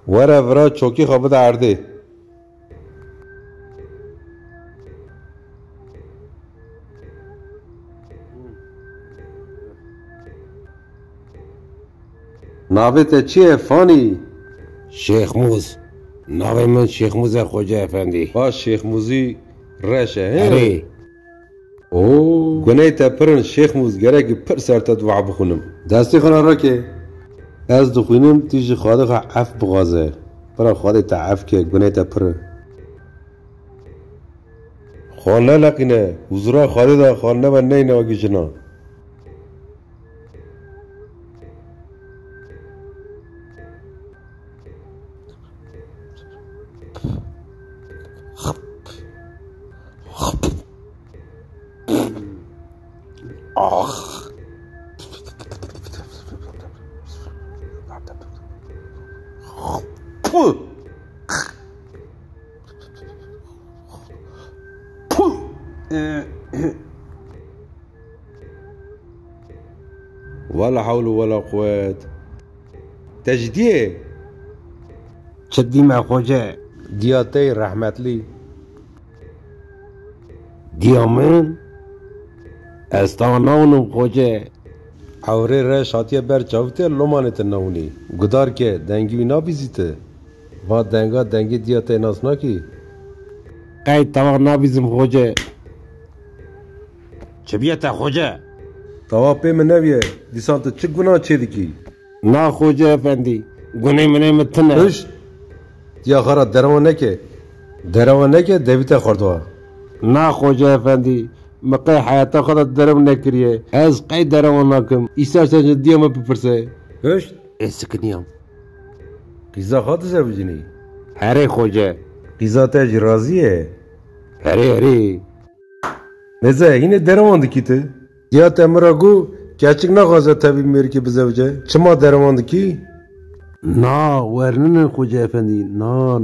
وره ورا چوکی خواب درده ناویت چیه فانی؟ شیخ موز ناوی من شیخ موز خوجه افندی باش شیخ موزی رشه اره او گناه تا پرن شیخ موز گره که پر سرتا دعا بخونم دستی خونه را که از دخونم تیجی خواهده خواه عف بغازه برا خواهده تا عف که گناه تا پرن خانه لقینه حضورا خواهده دا خانه و نی نواگی جنا آخ ولا حول ولا قوة تجديه چدی ما خوجه دياتي رحمت لي دیامن استانانم خوجه عوره را شاتیه بر چاوته لومانت نونی گدار که دنگی نا بیزیته و دنگا دنگی دياتي ناس ناکی قید طبق نابیزم خوجه چه بیتا خوجه توابه من نویه دیسان تو چه گناه چه دیکی نا خوجه افندی گناه منه متنه هش دیا خارا درمان نکه دویتا خوردوا نا خوجه افندی مقای حیاتا خودت درم نکریه از قید درم نکم ایسا سنجا دیام بپرسه هش اسکنیم قیزا خواد زوجینی هره خوجه قیزا تاج راضیه هره نزه اینه درمان دکیته دیا تمرا گو کچک نخوازه تبی میری که بزوجه چما درمان دکی نا ورنن خوجه افندی نا